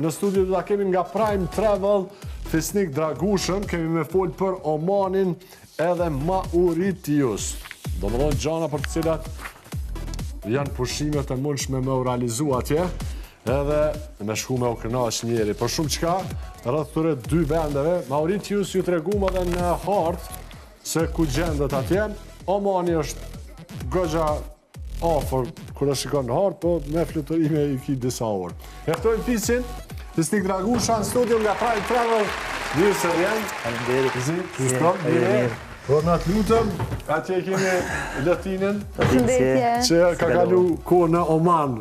Në studio do ta kemi nga Prime Travel, Fisnik Dragushën, kemi me fol për Omanin edhe Mauritius. Do më thonë gjana për të cilat janë pushimet e mundshme me u realizu atje, edhe me shku me u kënaq njeri. Për shumë qka, rreth këtyre dy vendeve, Mauritius ju tregum edhe në hartë se ku gjendet atje. Omani është goxha afër kur e shikon në hartë, po me fluturime i ki disa orë. Eftojmë Fisin, Fisnik Dragusha në studio nga Prime Travel. Mirë se vjen. Faleminderit. Mirë. Po na të lutëm, atje kemi Latinën, që ka kalu kohë në Oman.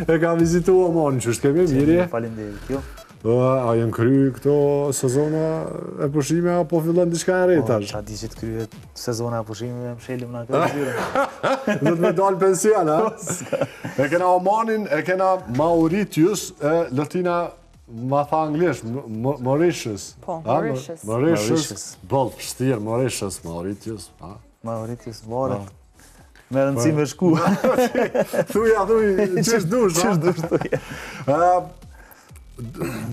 E ka vizitu Oman, që është kemi mirje. Faleminderit, jo. A jenë kry këto sezona e pushime, apo fillon diçka e re tash? Qa di që të kryet sezona e pushime, më shelim në këtë zyre. Do të me dalë pension, ha? E kena Omanin, e kena Mauritius, Latina ma tha anglisht, Mauritius. Po, Mauritius. Mauritius. Bëllë pështirë, Mauritius, Mauritius. Mauritius, varet. Me rëndësi me shku. Thuja, qështë dush, ha?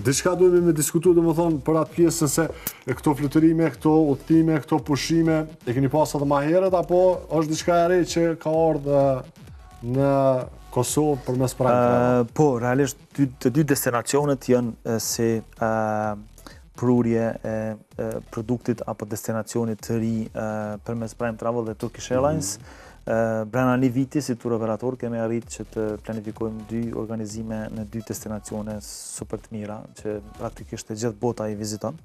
Diçka duhemi me diskutu, dhe më thonë, për atë pjesën se këto fluturime, këto udhtime, këto pushime, e keni pas edhe ma herët, apo është diçka e re që ka ardhë në Kosovë për mes Prime Travel? Po, realisht, të dy destinacionet janë si prurje e produktit apo destinacionit të ri për mes Prime Travel dhe Turkish Airlines. Brenda një viti, si tur operator, kemi arrit që të planifikojmë dy organizime në dy destinacione super të mira, që praktikisht e gjithë bota i viziton.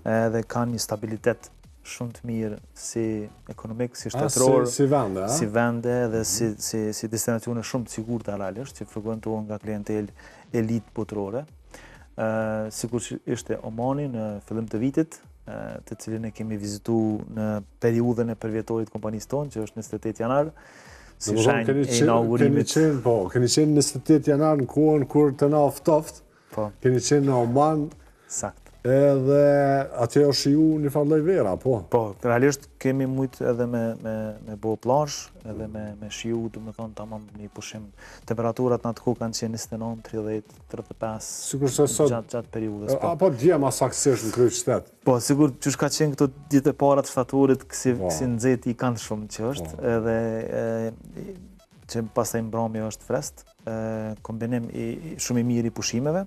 Dhe kanë një stabilitet shumë të mirë si ekonomik, si shtetëror, si vende dhe si destinacione shumë të sigurta realisht, që frekuentohen nga klientel elit botërore. Sikur që ishte Omani në fillim të vitit, të cilin e kemi vizitu në periudhën e përvjetorit kompanisë tonë, që është 28 janar, si shenjë e inaugurimit. Keni qenë 28 janar në kohën kur të na oftoft, keni qenë në Oman, edhe atje është shiu një farloj vera, po? Po, realisht kemi mujtë edhe me bo plash, edhe me shiu, du me thonë, tamam një pushim. Temperaturat në atë kohë kanë qenë 29, 30, 35, gjatë periudës. Apo djema saksisht në kryq qytet? Po, sigur që ka qenë këto ditë e parat shtatorit, si nëzeti i kanë shumë që është, edhe që pas të imbrami është frest, kombinim shumë i mirë i pushimeve,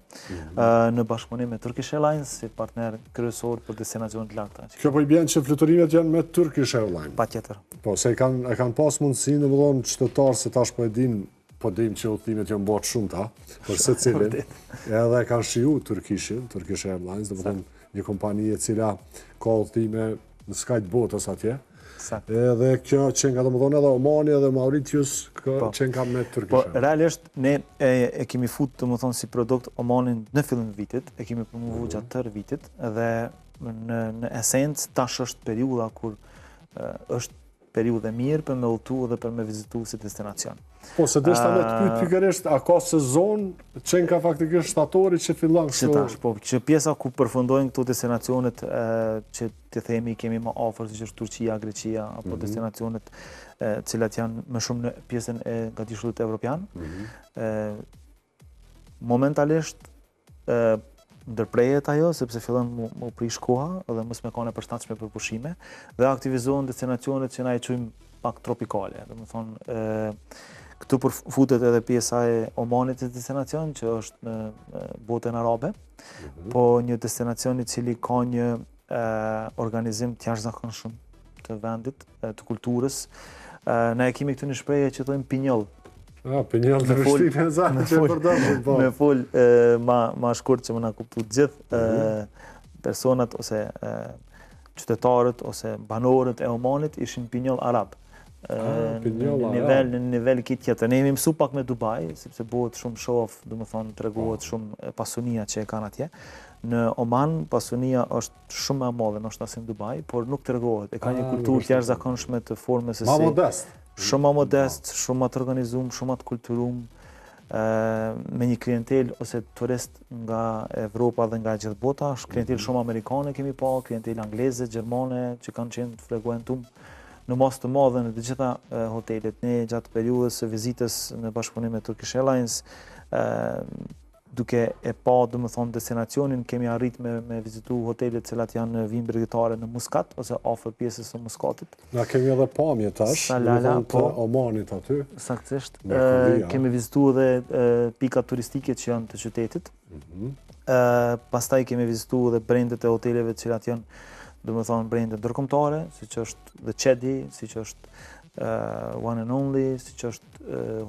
në bashkëpunim me Turkish Airlines, si partner kryesor për destinacionet të larta. Kjo po i bjen që fluturimet janë me Turkish Airlines? Pa tjetër. Po, se e kanë pas mundësi në mëdhonë qytetarë, se tash po e dim që udhëtimet janë bërë shumë ta, për se cilin, edhe kanë shiu Turkish Airlines, dhe mëdhonë një kompani e cila ka udhëtime në skajt botës atje. Edhe kjo qenë ka të më thonë edhe Omani edhe Mauritius qenë ka me Turkish. Po, realisht, ne e kemi fut të më thonë si produkt Omanin në fillim vitit, e kemi promovu gjatë tërë vitit, dhe në esencë tash është periuda kur është periudhe mirë për me udhëtu dhe për me vizitu si destinacion. Po, se deshta me të pyet pikërisht, a ka sezon qenë ka faktikisht shtatori që fillon kështu? Që tash, po, që pjesa ku përfundojnë këto destinacionet që të themi kemi më afër, si që është Turqia, Greqia, apo destinacionet cilat janë më shumë në pjesën e gatishullit evropian. Momentalisht, ndërprejet ajo, sepse fillon më prish koha dhe mos me kanë e përshtatshme për pushime, dhe aktivizohen destinacionet që na i quajmë pak tropikale. Do të thonë, këtu përfutet edhe pjesa e Omanit të destinacion, që është në botën arabe, po një destinacion i cili ka një organizim të jashtëzakonshëm të vendit, të kulturës. Ne kemi këtu një shprehje që thonë pinjoll. Pinjoll të vështirë në zanë që e përdojnë. Me full ma shkurt që më na kuptu gjithë personat ose qytetarët ose banorët e Omanit ishin pinjoll arab. Në nivel këtë tjetër. Ne jemi mësu pak me Dubai, sepse bëhet shumë shof, du më thonë, të regohet shumë pasunia që e kanë atje. Në Oman, pasunia është shumë e madhe, nështë asim Dubai, por nuk të regohet. E ka një kulturë të jashtëzakonshme të formës e si. Ma modest. Shumë ma modest, shumë ma të organizum, shumë ma të kulturum, me një klientel ose turist nga Evropa dhe nga gjithë bota, klientel shumë amerikane kemi pa, klientel angleze, gjermane, që kanë qenë të frekuentum në mas të madhe në të gjitha hotelet. Ne gjatë periudhës së vizitës në bashkëpunim me Turkish Airlines, duke e pa domethënë destinacionin, kemi arrit me vizitu hotele të cilat janë në vinë bregdetare në Muscat ose afër pjesës së Muscatit. Na kemi edhe pamje tash, Salala, të Omanit aty. Saktësisht. Mrekullia. Kemi vizituar edhe pika turistike që janë të qytetit. Pastaj kemi vizituar edhe brendet e hoteleve të cilat janë domethënë brende ndërkombëtare, siç është The Chedi, siç është One and Only, siç është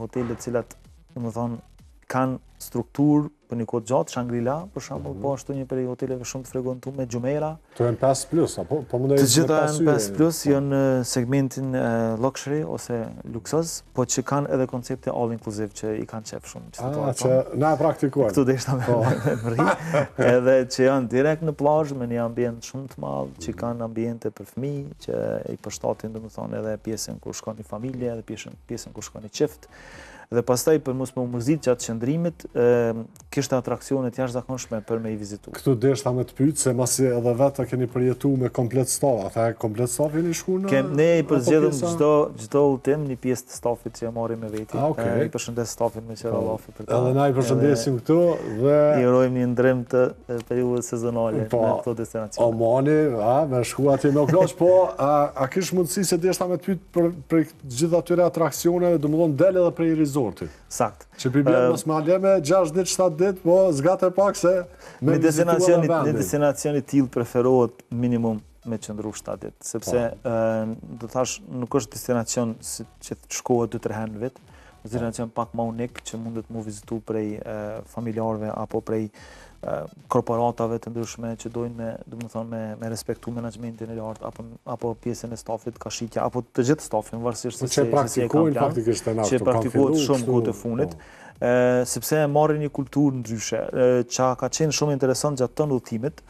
hotele të cilat domethënë kanë strukturë për një kohë gjatë, Shangri-La për shembull, po ashtu një prej hoteleve shumë të frekuentuar, Jumeirah. To janë 5+, apo po mundej Të gjitha janë 5+, janë në segmentin luxury ose luksoz, po që kanë edhe koncepte all inclusive që i kanë qef shumë. Që na e praktikuar. Këtu deshta me rri, edhe që janë direkt në plazh me një ambient shumë të madh, që kanë ambiente për fëmijë, që i përshtatin domethënë edhe pjesën kur shkon një familje, edhe pjesën kur shkon një çift. Dhe pastaj për mos më humërzit gjatë qëndrimit, kishte atraksione të jashtëzakonshme për me i vizitu. Këtu deshta me të pyet se masi edhe vetë keni përjetuar me komplet staf, ata komplet staf jeni shku në. Ne i përzgjedhëm çdo udhtim një pjesë të stafit që e marrim me veti. I përshëndes stafin me qeradhafi për ta. Edhe na i përshëndesim këtu dhe i urojmë një ndrim të periudhës sezonale në këto destinacione. Omani, me shku atje me okloq, po a kish mundësi se deshta me të pyet për gjithë atyre atraksioneve, domethënë del edhe prej rezortit. Sakt. Që përbjen mos me alje me 6 ditë, 7 ditë, po zgate pak se me destinacioni tillë preferohet minimum me qëndru 7 ditë, sepse do thash nuk është destinacion që të shkohet 2-3 herë në vit, është destinacion pak më unik që mundet mu vizitu prej familjarëve apo prej korporatave të ndryshme që dojnë me respektu menaxhmentin e lartë apo pjesën e stafit kashitja apo të gjithë stafin varësisht se si e kanë plan, që praktikohet shumë kohë të funit, sepse e marrin një kulturë ndryshe, që ka qenë shumë interesant gjatë të udhëtimit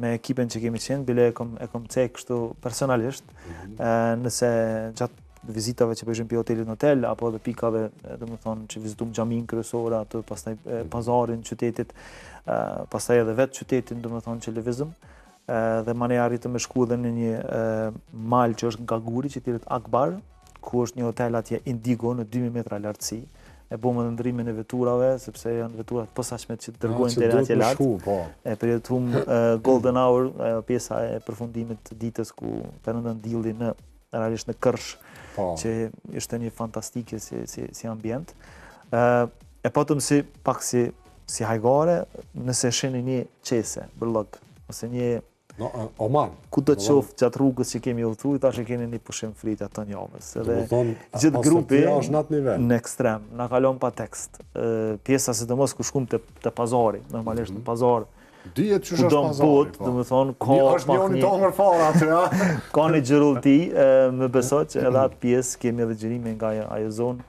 me ekipen që kemi qenë, bile e kom cek kështu personalisht, nëse gjatë vizitave që bëjmë pi hotelit në hotel apo edhe pikave, domethënë që vizitojmë xhamin kryesor atë, pastaj pazarin qytetit, pastaj edhe vetë qytetin domethënë që lëvizëm, dhe mane arritëm me shku edhe në një mal që është Gaguri, që thirret Akbar, ku është një hotel atje Indigo në 2000 metra lartësi. E bëmë edhe ndrimin e veturave, sepse janë veturat posaçme që dërgojnë deri atje lart. E përjetuam Golden Hour, pjesa e përfundimit të ditës ku perëndon dielli realisht në Kërsh, që ishte një fantastike si ambient. E patëm pak si hajgare, nëse sheni një qese, bërlëk, ose një Oman. Ku do të qoftë gjatë rrugës që kemi udhëtuar, tash e keni një pushim fritë atë javës. Edhe gjithë grupi në ekstrem, na kalon pa tekst. Pjesa sidomos ku shkum te pazari, normalisht në pazar. Dihet që është pazari. Domethënë ka është një unitongër fare aty, ha. Ka një xhirullti, më beso që edhe atë pjesë kemi edhe xhirime nga ajo zonë.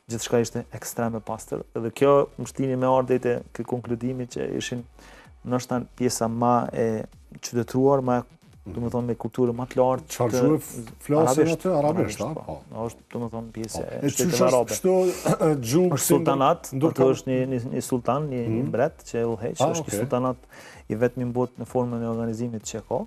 Gjithçka ishte ekstrem e pastër. Edhe kjo më shtini me ardhje te ky konkludimi që ishin ndoshta pjesa më e qytetruar, domethënë me kulturë më të lartë. Çfarë flasin aty arabisht, po. Është domethënë pjesë e shtetit arabe. Kështu gjuhë sultanat, ato është një sultan, një mbret që e udhëheq, është një sultanat i vetmi në botë në formën e organizimit që ka.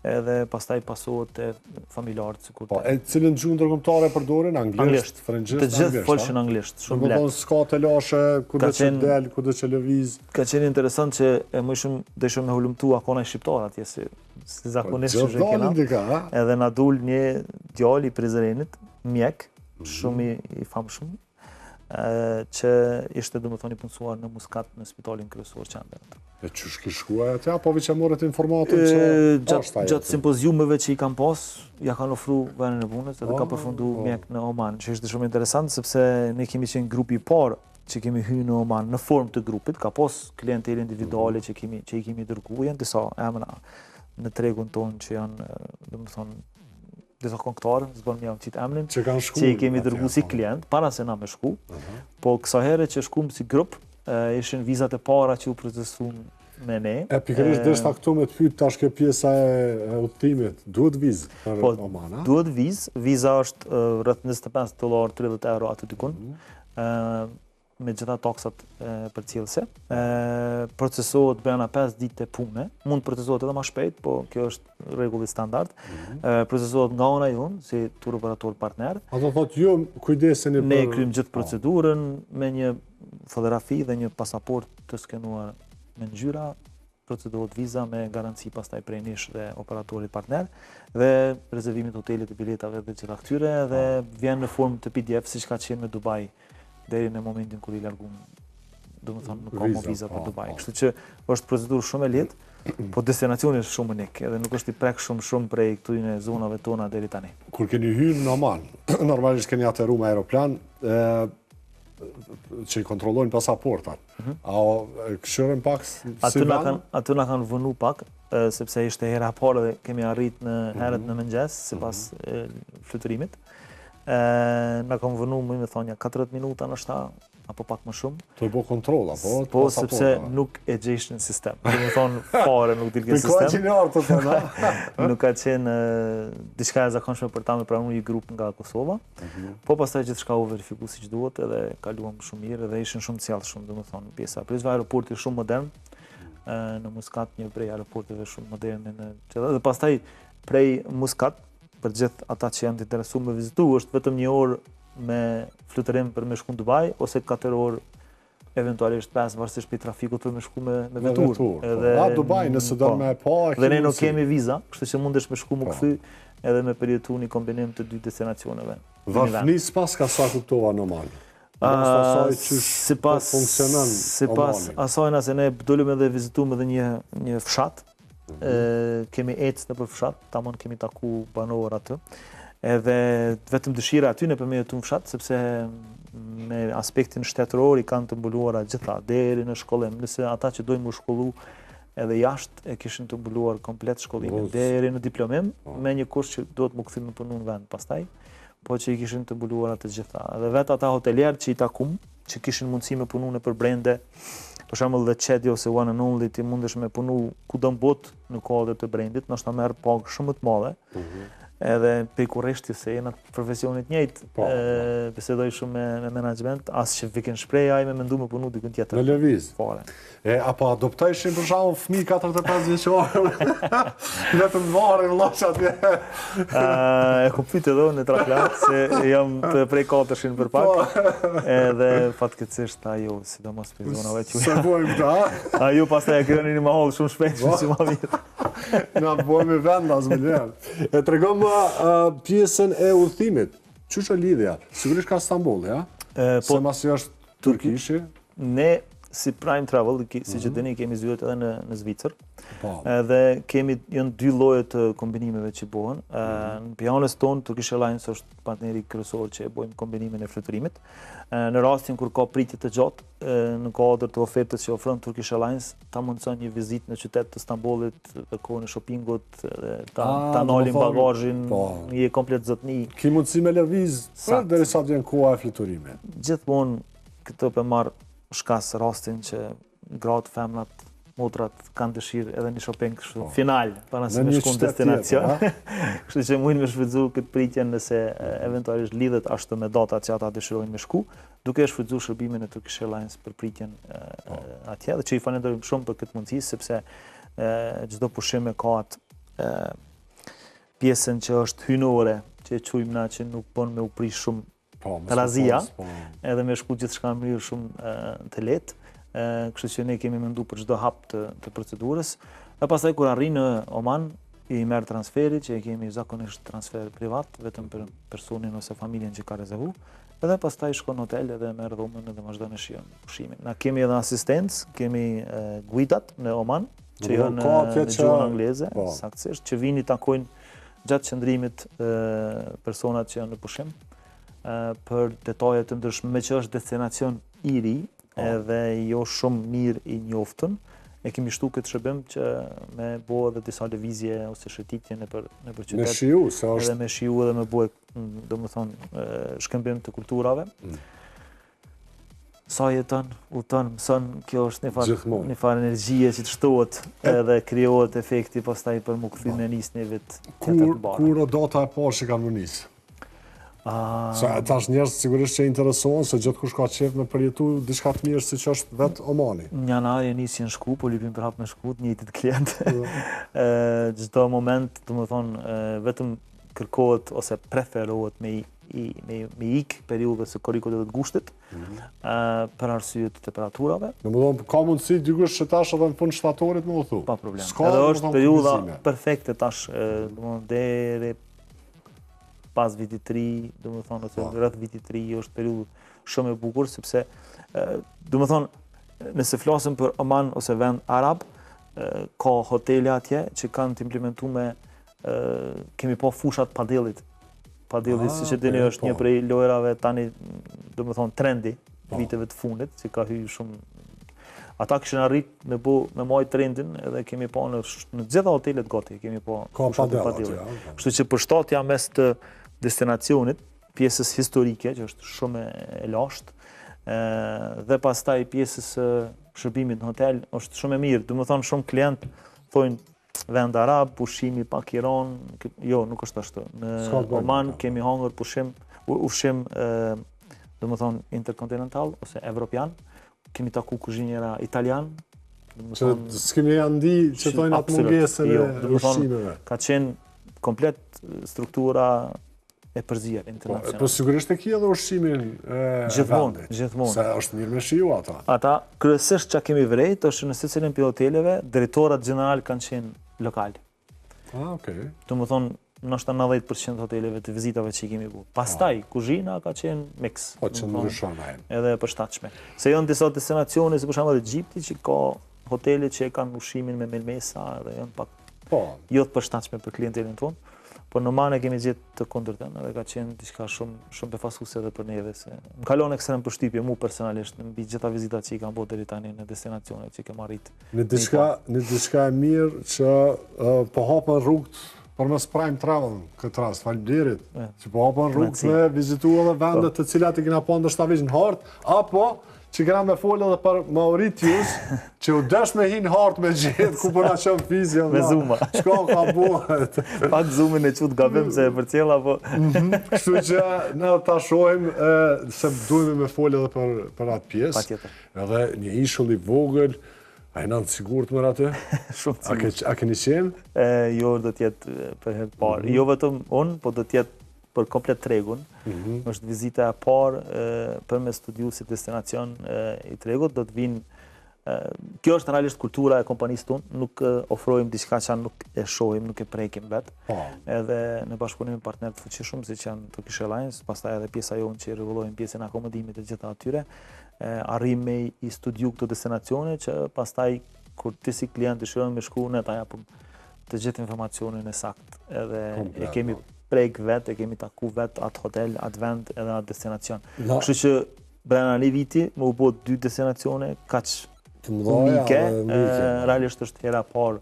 Edhe pastaj pasohet te familjarët sikur. Po, e cilën gjuhë ndërkombëtare përdorin? Anglisht, frëngjisht, të gjithë folshin anglisht, shumë lehtë. Domethënë s'ka të lashe, kudo që del, kudo që lëviz. Ka qenë interesant që më shumë dëshoj me hulumtu akona shqiptar atje si zakonisht që kena. Edhe na dul një djalë i Prizrenit, mjek, shumë i famshëm, që ishte domethënë i punësuar në Muscat në spitalin kryesor qendër. E çu shkuaj atje apo veç e morët informatë gjatë simpoziumeve që i kanë pas, ja kanë ofruar vendin e punës edhe ka përfunduar mjek në Oman, që ishte shumë interesant sepse ne kemi qenë grupi i parë që kemi hyrë në Oman në formë të grupit, ka pas klientelë individuale që i kemi dërguar, janë disa emra në tregun tonë që janë domethënë disa kontraktorë, s'bën më qitë emrin, që i kemi dërguar si klient para se na me shku, po kësaj herë që shkuam si grup, ishin vizat e para që u procesuan me ne. E pikërisht deshta këtu me të pyet tash kjo pjesa e udhëtimit, duhet vizë për Oman, a? Duhet vizë, viza është rreth $25, €30 aty dikun. Me gjitha taksat përcjellëse. Procesohet brenda 5 ditë pune. Mund procesohet edhe më shpejt, po kjo është rregulli standard. Procesohet nga ana jonë si tur operator partner. A do thotë ju kujdeseni ne kryjm gjithë procedurën me një fotografi dhe një pasaport të skenuar me ngjyra, procedohet viza me garanci pastaj prej nesh dhe operatorit partner dhe rezervimit hotelit të biletave dhe gjitha këtyre dhe vjen në formë të PDF siç ka qenë me Dubai deri në momentin kur i largum, domethënë nuk ka më viza për Dubai. Kështu që është procedurë shumë e lehtë, po destinacioni është shumë unik, edhe nuk është i prek shumë prej këtyre zonave tona deri tani. Kur keni hyrë në Oman, normalisht keni ateru me aeroplan, që i kontrollojnë pasaportat. A këshirën pak si vanë? Aty na kanë vënu pak, sepse ishte hera e parë dhe kemi arrit në herët në mëngjes, sipas fluturimit. Na kanë vënu, më thonë, 40 minuta ndoshta apo pak më shumë. To i bo kontroll apo? Po, sepse nuk e gjeshtë në sistem. Më thonë, fare nuk dilke në sistem. Nuk ka qenë diçka e zakonshme për ta me pranu një grup nga Kosova. Po pastaj gjithçka u verifiku siç duhet edhe kaluam shumë mirë dhe ishin shumë të sjellshëm, domethënë pjesa. Prizva aeroporti shumë modern. Në Muscat një prej aeroporteve shumë moderne dhe pastaj prej Muscat për gjithë ata që janë të interesuar me vizitu është vetëm 1 orë me fluturim për me shku në Dubai, ose 4 orë, eventualisht 5, varsisht për trafikut për me shku me vetur. A Dubai, nëse do me pa... Dhe ne nuk kemi viza, kështu që mundesh me shku më këthy edhe me përjetu një kombinim të 2 destinacioneve. Varfënis pas ka sa kuptova në Oman? Sipas asajna se ne dolim edhe vizitum edhe një fshat, kemi ecë në për fshat, tamon kemi taku banor atë, edhe vetëm dëshira aty në për me jetu në fshat, sepse me aspektin shtetëror i kanë të mbuluara gjitha, deri në shkollim, nëse ata që dojnë më shkollu edhe jashtë e kishin të mbuluar komplet shkollimin, deri në diplomim, me një kurs që duhet më këthim në punu në vend pastaj, po që i kishin të mbuluar atë gjitha. Edhe vetë ata hotelierë që i takum, që kishin mundësi me punu në për brende, për shembull dhe Çedi ose One and Only ti mundesh me punu kudo në botë në kodër të brendit, ndoshta merr pagë shumë të madhe. Edhe pe kurreshti se jena profesionit njëjtë, bisedoj shumë me menaxhment, as që viken shpreja ai me mendu me punu dikun tjetër. Në lëviz. Fare. Apo adoptojshin për shembull fëmijë 4-5 vjeçor. Vetëm varrin vllaç atje. E kuptoj edhe në traplat se jam të prej 4-shin për pak. Edhe fatkeqësisht ajo, sidomos për zonave që se bojmë këta. Ajo pastaj e kryenin një mahall shumë shpejt si më mirë. Na bojmë vendas më lehtë. E tregom pjesën e udhëtimit. Çuçi lidhja? Sigurisht ka Stamboll, ja? Se masi është turkishi. Ne si Prime Travel, si që dini kemi zyrët edhe në Zvicër. Dhe kemi janë 2 lloje të kombinimeve që bëhen. Në pjanës tonë Turkish Airlines është partneri kryesor që e bëjmë kombinimin e fluturimit. Në rastin kur ka pritje të gjatë, në kuadër të ofertës që ofron Turkish Airlines, ta mundson një vizitë në qytet të Stambollit, në kohën e shoppingut, ta nalin bagazhin, një komplet zotni. Ki mundësi me lëviz derisa të vjen koha e fluturimit. Gjithmonë këto për marr shkas rastin që gratë, femrat, motrat kanë dëshirë edhe një shopping kështu final para se me shku në destinacion. Kështu që mund me shfrytzu këtë pritjen nëse eventualisht lidhet ashtu me datat që ata dëshirojnë me shku, duke shfrytzu shërbimin e Turkish Airlines për pritjen atje dhe që i falenderojmë shumë për këtë mundësi sepse çdo pushim ka atë pjesën që është hynore, që e quajmë na që nuk bën me u prish shumë razia, edhe me shku gjithçka në mënyrë shumë të lehtë. Kështu që ne kemi mendu për çdo hap të procedurës. E pastaj kur arrin në Oman, i merr transferi, që e kemi zakonisht transfer privat, vetëm për personin ose familjen që ka rezervu, edhe pastaj shkon në hotel edhe merr dhomën edhe vazhdon e shijon pushimin. Na kemi edhe asistencë, kemi guidat në Oman, që janë në gjuhën angleze, saktësisht, që vini takojnë gjatë qëndrimit personat që janë në pushim, për detaje të ndryshme, me që është destinacion i ri, edhe jo shumë mirë i njoftën, e kemi shtu këtë shërbim që me bo edhe disa lëvizje ose shëtitje në për qytet. Me shiu, se është... Edhe me shiu edhe me bo, do më thonë, shkëmbim të kulturave. Sa jeton, udhton, mëson, kjo është një farë energjie që të shtohet edhe krijohet efekti pastaj për më kthy në nisë një vit tjetër të bardhë. Kur o data e parë që kanë më nisë? Tash njerëz sigurisht që interesohen se gjithkush ka qef me përjetu diçka të mirë siç është vetë Omani. Në janar e nisin shku, po lypim prap me shku, të njëjtit klient. Çdo moment, domethënë, vetëm kërkohet ose preferohet me me ikë periudhës së korrikut të gushtit për arsye të temperaturave. Domethënë ka mundësi dikush që tash edhe në fund shtatorit më u thu. Pa problem. Edhe është periudha perfekte tash, domethënë deri pas vitit 3, domethënë ose rreth vitit 3 është periudhë shumë e bukur sepse domethënë nëse flasim për Oman ose vend arab, ka hotele atje që kanë të implementuar kemi pa fushat padellit. Padelli siç e dini është një prej lojrave tani domethënë trendi viteve të fundit, që ka hyrë shumë. Ata kishin arrit me maj trendin edhe kemi pa në gjitha hotelet gati, kemi pa padelli. Kështu që përshtatja mes të destinacionit, pjesës historike, që është shumë e lashtë, dhe pastaj pjesës shërbimit në hotel, është shumë e mirë. Domethënë shumë klient thonë vend arab, pushimi pak Iran, jo, nuk është ashtu. Në Oman kemi hangër ushqim domethënë interkontinental ose evropian, kemi taku kuzhinjera italian. Që s'kemi ndi që thonë atë mungesën e ushqimeve. Ka qenë komplet struktura e përzier internacionale. Po sigurisht e ki edhe ushqimin e vendit. Gjithmonë. Se është mirë me shiu ata. Ata kryesisht që kemi vrejt është në secilin për hoteleve, drejtorat general kanë qenë lokal. Okej. Domethënë ndoshta 90% hoteleve të vizitave që kemi bu. Pastaj kuzhina ka qenë mix. Po që ndryshon ai. Edhe e përshtatshme. Se janë disa destinacione, si për shembull Egjipti, që ka hotele që kanë ushqimin me melmesa dhe janë pak jo të përshtatshme për klientelin tonë. Po në Oman e kemi gjetë të kundërtën, edhe ka qenë diçka shumë befasuese edhe për neve. Më kalon ekstrem përshtypje mu personalisht në mbi gjitha vizitat që i kam bërë deri tani në destinacionet që kem arrit. Në diçka e mirë që po hapën rrugët përmes Prime Travel këtë rast, faleminderit. Që po hapën rrugët me vizitu edhe vendet të cilat i kena pa ndoshta veç në hartë, apo që kena me folë edhe për Mauritius, që u dësh me hinë hartë me gjithë, ku përna qëmë fizja. Me zuma. Qka ka buhet. Pak zumin e qutë gabim se e për cjela, po... Kështu që ne ta shojmë se dujme me folë edhe për atë pjesë. Pa tjetër. Edhe një ishull i vogël, a i nëndë sigurt më atë? Shumë sigurt. A keni qenë? Jo, do tjetë për herë parë. Jo vetëm unë, po do tjetë për komplet tregun. Është vizita e parë përmes studiusit destinacion i tregut, do të vinë. Kjo është realisht kultura e kompanisë tonë, nuk ofrojmë diçka që nuk e shohim, nuk e prekim vetë. Edhe në bashkëpunim me partnerë të fuqishëm, si që janë Turkish Airlines, pastaj edhe pjesa jonë që i rregullojmë pjesën e akomodimit të gjitha atyre, arrim me i studiu këto destinacione që pastaj kur ti si klient dëshiron me shku, ne ta japim të gjithë informacionin e saktë. Edhe e kemi prek vetë, e kemi taku vetë atë hotel, atë vend edhe atë destinacion. Kështu që brenda një viti më u bë 2 destinacione kaq unike, realisht është hera parë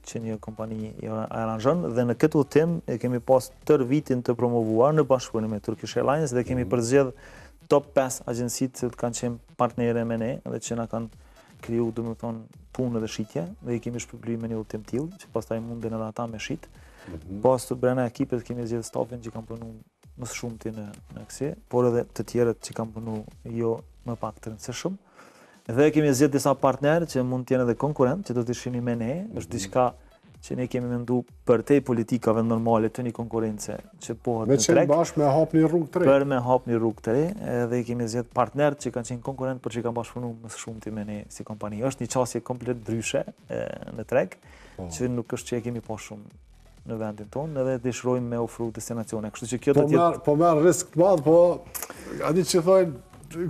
që një kompani i aranxhon dhe në këtë udhtim e kemi pas tër vitin të promovuar në bashkëpunim me Turkish Airlines dhe kemi përzgjedh top 5 agjencitë që kanë qenë partnere me ne dhe që na kanë kriju domethënë punë dhe shitje dhe i kemi shpërblyr me një udhtim tillë që pastaj munden edhe ata me shit. Pas të brenda ekipet kemi zgjedhur stafin që kanë punuar më shumti në kësi, por edhe të tjerët që kanë punuar jo më pak të rëndësishëm. Dhe kemi zgjedhur disa partnerë që mund të jenë edhe konkurrent, që do të shihni me ne, është diçka që ne kemi menduar për te politikave normale të një konkurrence që pohet në treg. Me që bashkë me hap një rrugë të re. Për me hap një rrugë të re, edhe kemi zgjedhur partnerë që kanë qenë konkurrent, por që kanë bashkëpunuar më shumti me ne si kompani. Është një qasje komplet ndryshe në treg, që nuk është që e kemi pa shumë në vendin tonë, edhe dëshirojmë me ofru destinacione. Kështu që kjo do të jetë... Po merr risk të madh, po a di që thonë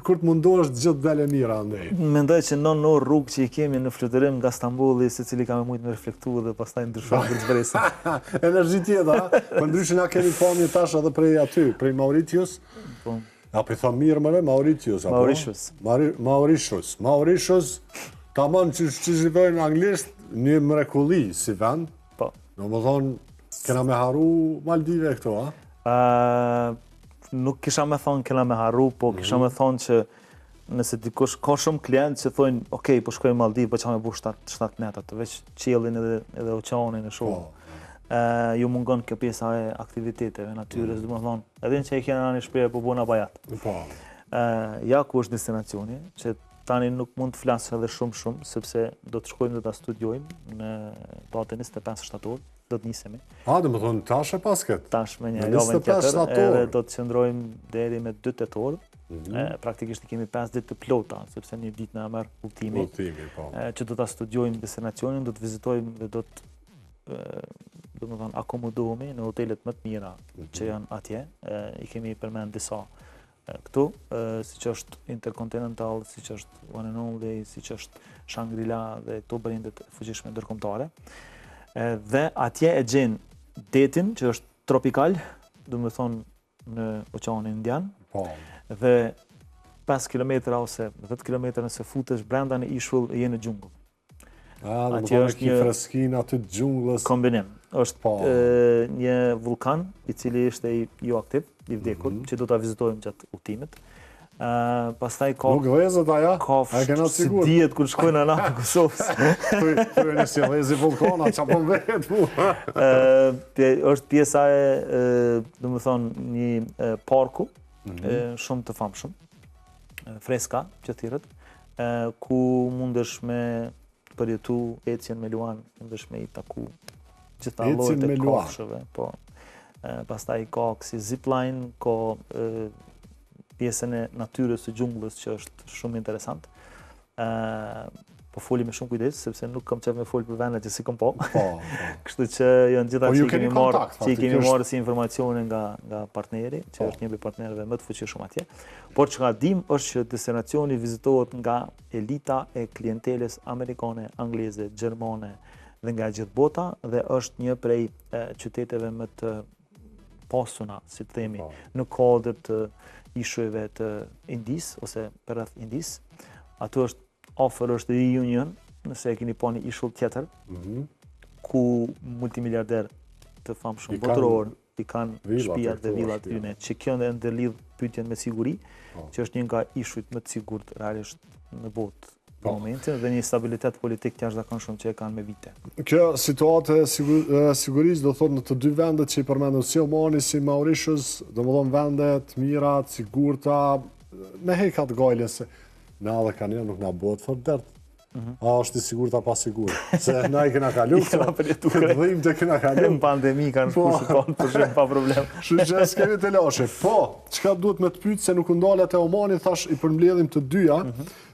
kur të mundohesh gjithë dalë mira andaj. Mendoj që në rrugë që i kemi në fluturim nga Stambolli, secili ka me reflektuar dhe pastaj ndryshon për të zbresur. Energji tjetër, po ndryshe na kemi pamje tash edhe prej aty, prej Mauritius. Po. Apo i thon mirë më Mauritius apo? Mauritius. Mauritius, tamam që zhvillojnë anglisht një mrekulli si vend. Po. Domethënë kena me haru Maldive këto, a? Nuk kisha me thonë kena me harru, po kisha me thonë që nëse dikush ka shumë klientë që thonë, okej, po shkojmë Maldiv, po qa me bu 7 netat, veç qiellin edhe oqeanin e shohë. Ju mungon kjo pjesa e aktiviteteve, natyres, dhe më thonë, edhe në që e kena një shprejë, po bona bajat. Ja ku është destinacioni, që tani nuk mund të flasë edhe shumë, sepse do të shkojmë dhe ta studiojmë në datën 25 shtator, do të nisemi. Dhe më thonë tash e pasket? Tash me një javën tjetër, edhe do të qëndrojmë deri me 2 tetor. Praktikisht kemi 5 ditë të plota, sepse një ditë na merr udhëtimi. Që do ta studiojmë destinacionin, do të vizitojmë dhe do të akomodohemi në hotelet më të mira që janë atje. I kemi përmend disa këtu, siç është Intercontinental, siç është One and Only, siç është Shangri-La dhe këto brendet fuqishme ndërkombëtare. Dhe atje e gjen detin që është tropikal, do të thonë në Oqeanin Indian. Dhe 5 km ose 10 km nëse futesh brenda në ishull je në xhungull. Atje është një freskinë aty të xhungullës. Kombinim. Është një vulkan i cili është jo aktiv, i vdekur, që do ta vizitojmë gjatë udhëtimit. Pastaj ka nuk vëzët aja, a e kena sigur. Si dihet kur shkojnë në Kosovës. Thuj në si vëzi vulkana, qa po vetë mu. Është pjesa do më thonë, një parku, shumë të famshëm, freska që thirët, ku mundesh me përjetu ecjen me luan, mundesh me i taku gjitha llojet e kafshëve. Pastaj ka si zipline, ka pjesën e natyrës së xhungullës që është shumë interesant. Po foli me shumë kujdes, sepse nuk kam qef me fol për vendet që si kom po. Kështu që janë gjitha që i kemi marrë si informacione nga partneri, që është një prej partnerëve më të fuqishëm atje. Por çka dim është që destinacioni vizitohet nga elita e klienteles amerikane, angleze, gjermane dhe nga gjithë bota dhe është një prej qyteteve më të pasuna, si të themi, në kodër të ishujve të Indis ose përreth Indis. Ato është ofër është Reunion, nëse e keni pa një ishull tjetër, ku multimiliarder të famshëm botëror i kanë shtëpiat dhe villat tyne, që kjo ndërlidh pyetjen me siguri, që është një nga ishujt më të sigurt realisht në botë në momentin dhe një stabilitet politik jashtëzakonshëm që e kanë me vite. Kjo situatë e sigurisë do thotë në të dy vendet që i përmendur si Omani, si Mauritius, domethënë vende të mira, të sigurta, me hekat gajle se na edhe kanë nuk na bëhet fort dert. A është i sigurt apo pa sigurt? Se na i kena kalu. Këtë dhim të kena kalu. Në pandemi kanë shkuar për shumë pa problem. Kështu që s'kemi të lashe. Po, çka duhet me të pyet se nuk ndalet e Omani, thash i përmbledhim të dyja,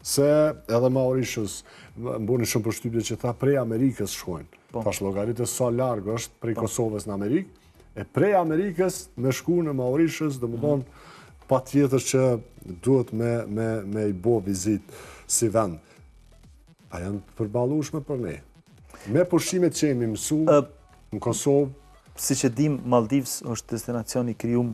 se edhe Mauritius mbuni shumë përshtypje që tha prej Amerikës shkojnë. Thash llogaritë sa larg është prej Kosovës në Amerikë, e prej Amerikës me shku në Mauritius, domethënë patjetër që duhet me i bo vizit si vend. A janë përballueshme për ne? Me pushimet që jemi mësu në Kosovë? Si që dim, Maldives është destinacion i krijuar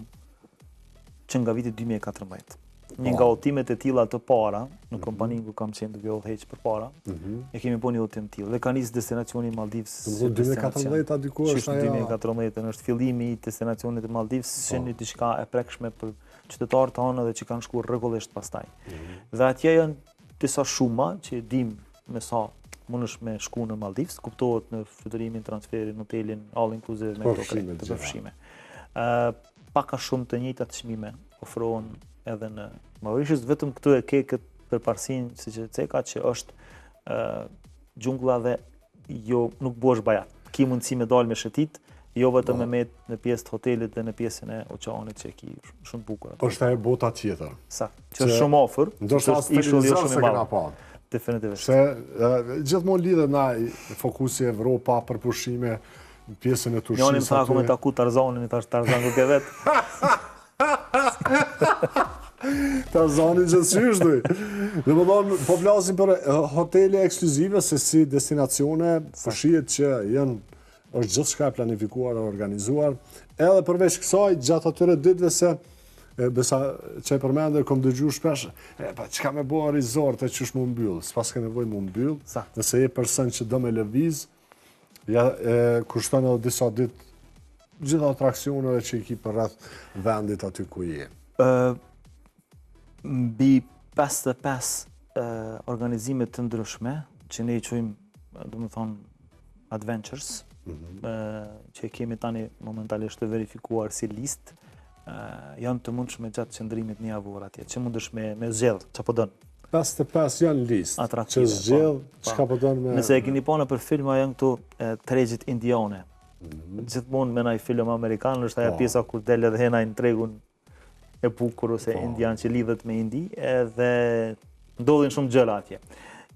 që nga viti 2014. Një nga udhëtimet e tilla të para, në kompaninë ku kam qenë duke udhëheq përpara, e kemi bënë një udhëtim të tillë. Dhe ka nisë destinacioni Maldives. 2014 diku është ajo. 2014 është fillimi i destinacionit të Maldives, që një diçka e prekshme për qytetarët tonë dhe që kanë shkuar rregullisht pastaj. Dhe atje janë disa shuma që dim me sa mundesh me shku në Maldives, kuptohet në fluterimin, transferin, hotelin, all inclusive me këto të përfshime. Paka shumë të njëjtat çmime ofrohen edhe në Mauritius, vetëm këtu e ke këtë përparsinë siç e theka që është xhungulla dhe jo nuk bëhesh bajat. Ki mundësi me dalë me shëtit, jo vetëm me në pjesë të hotelit dhe në pjesën e oqeanit që ki shumë bukur. Është ajo bota tjetër. Që është shumë afër, ndoshta ishulli jo shumë i madh. Definitivisht. Se gjithmonë lidhet na fokusi Evropa për pushime, pjesën e turqisë. Njëri më tha ku me taku Tarzanin, i thash Tarzan nuk e vet. Tarzani gjithësysh duj. Dhe më thonë, po flasim për hotele ekskluzive, se si destinacione, pushiet që është gjithë shka e planifikuar e organizuar, edhe përveç kësaj, gjatë atyre ditëve se besa që e përmende, kom dëgju shpesh, qka me bo resort e qysh mu mbyll, s'pas ke nevoj mu mbyll, nëse je person që do me lëviz, kushton edhe disa dit, gjitha atraksioneve që i ki për rreth vendit aty ku je. Mbi 55 organizimet të ndryshme, që ne i quajmë, do më thonë, adventures, që kemi tani momentalisht të verifikuar si listë, janë të mundshme gjatë qëndrimit një javor atje, që mundesh me zgjedh, që po dënë. 55 janë listë, që zgjedh, që ka po dënë me... Nëse e keni pa në për filma janë këtu tregjit indiane, Gjithmonë me naj film amerikan, është aja pjesa kur del edhe henaj në tregun e bukur ose indian që lidhet me Indi, edhe ndodhin shumë gjëra atje.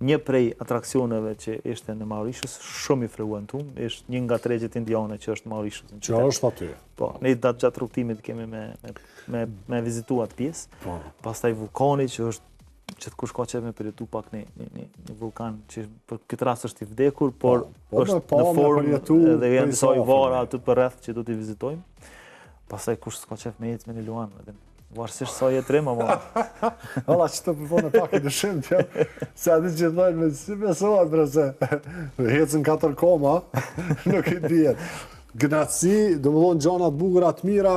Një prej atraksioneve që ishte në Mauritius, shumë i frekuentum, është një nga tregjet indiane që është Mauritius. Që është aty. Po, ne gjatë rrugtimit kemi me vizitu atë pjesë. Pastaj vulkani që është që kush ka qef me përjetu pak një vulkan që për këtë rast është i vdekur, por është në formë dhe janë disa ujvara aty për rreth që do t'i vizitojmë. Pastaj kush s'ka qef me jetë me një luan, varësisht sa jetë rrim, ama... Alla që të përpone pak i dëshim, se ati që thojnë me si besohet, bre se hecën 4 koma, nuk i djetë. Gnatësi, do më dhonë gjanat bukurat mira,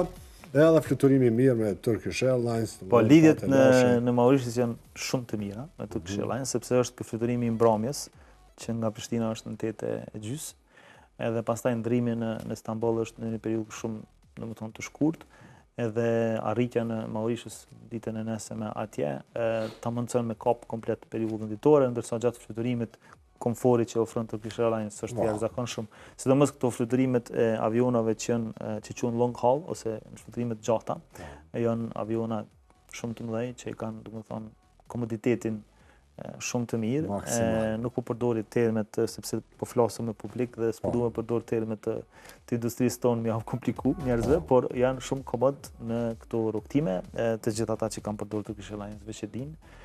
edhe fluturimi mirë me Turkish Airlines. Po, lidhjet në Mauritius janë shumë të mira me Turkish Airlines, sepse është ky fluturimi i mbrëmjes, që nga Prishtina është në 8:30, edhe pastaj ndrimi në Istanbul është në një periudhë shumë, domethënë të shkurtë, edhe arritja në Mauritius ditën e nesërme atje, ta mundson me kap komplet periudhën ditore, ndërsa gjatë fluturimit komfori që ofron Turkish Airlines është i jashtëzakonshëm. Sidomos këto fluturimet e avionave që quhen long haul ose fluturimet gjata, janë aviona shumë të mëdhenj që kanë, domethënë, komoditetin shumë të mirë. Nuk po përdori termet sepse po flasim me publik dhe s'po duam të përdor termet të industrisë tonë më kompliku njerëzve, por janë shumë komod në këto rrugtime, të gjithë ata që kanë përdorur Turkish Airlines veç e dinë.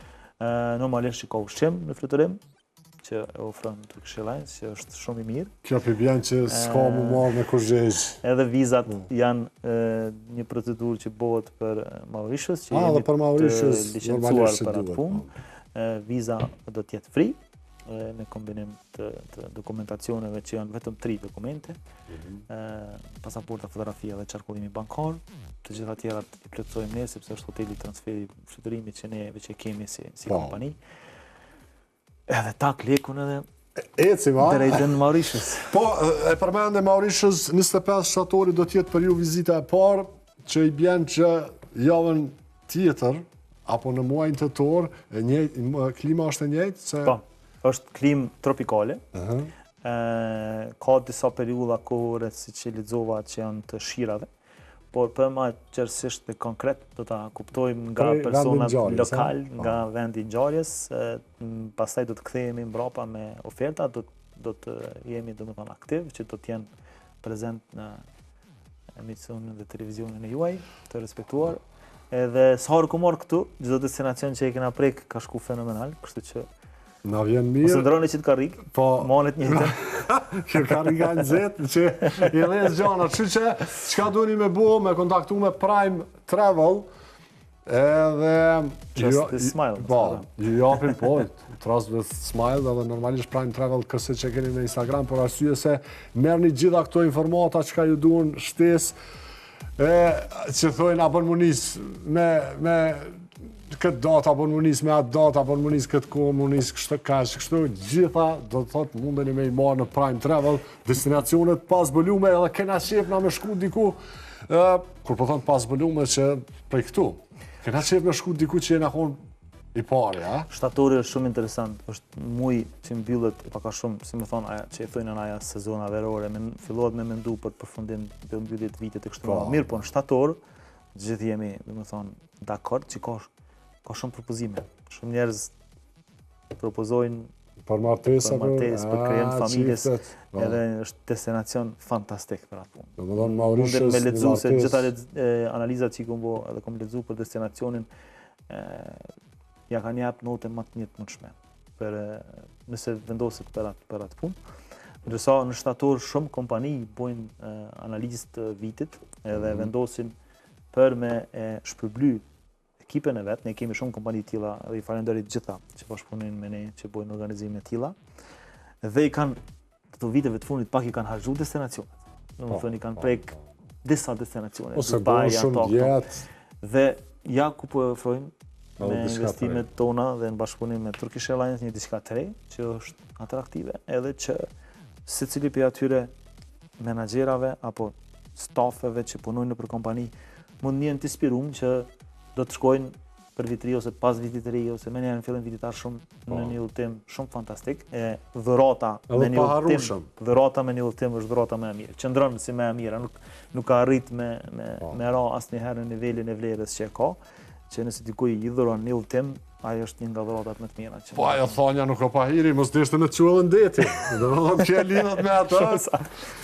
Normalisht ka ushqim në fluturim që e ofron Turkish Airlines, që është shumë i mirë. Kjo përbjen që s'ka më marrë me kurrëzh. Edhe vizat janë një procedurë që bëhet për Mauritius, që jemi të licencuar për atë punë. Viza do t'jetë free, me kombinim të dokumentacioneve që janë vetëm 3 dokumente, pasaporta, fotografia dhe qarkullimi bankar, të gjitha tjerat i plotësojmë ne, sepse është hoteli transferi fluturimi që ne veç e kemi si kompani. Edhe tak lekun edhe drejtën në Mauritius. Po, e përmende Mauritius, 25 shtatori do t'jetë për ju vizita e parë, që i bjen që javën tjetër, apo në muajin tetor, klima është e njëjtë? Po, është klimë tropikale. Ka disa periudha kohore, si që lexova, që janë të shirave, por për më qërësisht dhe konkret do ta kuptojmë nga personat lokal, nga vendi ngjarjes, pastaj do të kthehemi mbrapa me oferta, do të jemi domethënë aktiv, që do të jenë prezent në emisionin dhe televizionin e juaj, të respektuar. Edhe sa herë ku marr këtu, çdo destinacion që e kena prek ka shku fenomenal, kështu që na vjen mirë. Ose ndroni që të karrik, po monet njëjtë. Kjo karrika nxehtë që i lez gjana, kështu që çka duheni me bëu, me kontaktu me Prime Travel, edhe Just the Smile. Po, ju japin po, Trust with Smile, edhe normalisht Prime Travel kësë që keni në Instagram, por arsye se merrni gjitha këto informata çka ju duhen shtesë. Që thojnë abon munis me këtë datë, abon munis me atë datë, abon munis këtë kohë, munis kështë kështu, gjitha do të thotë mundeni me i marë në Prime Travel, destinacionet pas bëllume, edhe kena qef na me shku diku, kur po thonë pas bëllume që prej këtu, kena qef me shku diku që jena konë i pari, a? Shtatori është shumë interesant, është muj që mbyllet paka shumë, si më thonë, që e thojnë në aja sezona verore, fillohet me mendu për përfundim dhe mbyllit vitet e kështu. Mirë, po në shtator, gjithë jemi, dhe më thonë, dakord që ka shumë propozime. Shumë njerëz propozojnë për martesë, për krijem familjes, edhe është destinacion fantastik për atë punë. Do më thonë Mauritius, me lexu se gjitha analizat që i kom bo edhe kom lexu për destinacionin, ja kanë jap notë më të njëjtshme për nëse vendoset për atë punë. Ndërsa në shtator shumë kompani bojnë analizë të vitit edhe vendosin për me shpërbly ekipën e vet. Ne kemi shumë kompani të tilla dhe i falenderoj të gjitha që bashkëpunojnë me ne, që bojnë organizime të tilla. Dhe i kanë këto viteve të fundit pak i kanë harxhu destinacionet. Domethënë i kanë prek disa destinacione. Ose bojnë shumë djetë. Dhe ja ku po ofrojmë me investimet tona dhe në bashkëpunim me Turkish Airlines një diçka të re që është atraktive, edhe që secili prej atyre menaxherave apo stafeve që punojnë nëpër kompani mund të jenë të inspiruar që do të shkojnë për vit të ri ose pas vitit të ri ose me njerë në fillim vitit shumë në një udhëtim shumë fantastik. Dhurata me një udhëtim, dhurata me një udhëtim është dhurata më e mirë. Qëndron si më e mira, nuk ka arrit me ra asnjëherë në nivelin e vlerës që e ka, që nëse dikuj i dhuron një udhëtim, ajo është një nga dhuratat më të mira. Po ajo thonja nuk o pahiri, mos deshte në qullën deti. Dhe më thonë kje lidhët me ato.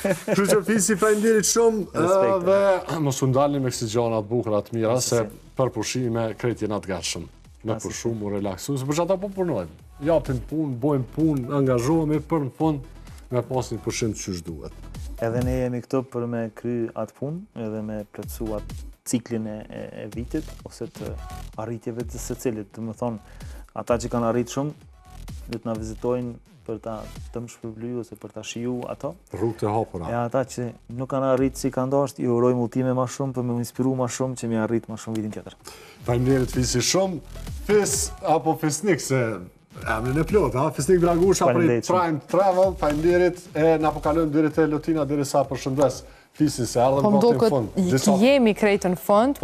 Kështu që fisi faleminderit shumë dhe mos u ndalni me kësi gjanat bukra të mira, se për pushime krejt jena të gatshëm. Me pushum, u relaksu, se për që ata po punojnë. Japim punë, bojmë punë, angazhohemi për në fund me pas një pushim të qysh duhet. Edhe ne jemi këtu për me kry atë punë, edhe me plotësu atë ciklin e vitit, ose të arritjeve të secilit. Të më thonë, ata që kanë arrit shumë, du të na vizitojnë për ta të më shpërbly ose për ta shiju ato. Rrugë të hapura. E ata që nuk kanë arrit si kanë dashur, ju urojmë udhëtime më shumë për me inspiru më shumë që mi arrit më shumë vitin tjetër. Faleminderit Fisi shumë. Fis apo Fisnik se emrin e plot, ha? Fisnik Dragusha për Prime Travel. Faleminderit e na po kalojmë deri te Lotina derisa përshëndes Fisin se ardhëm në fund. Jemi krejt në fund.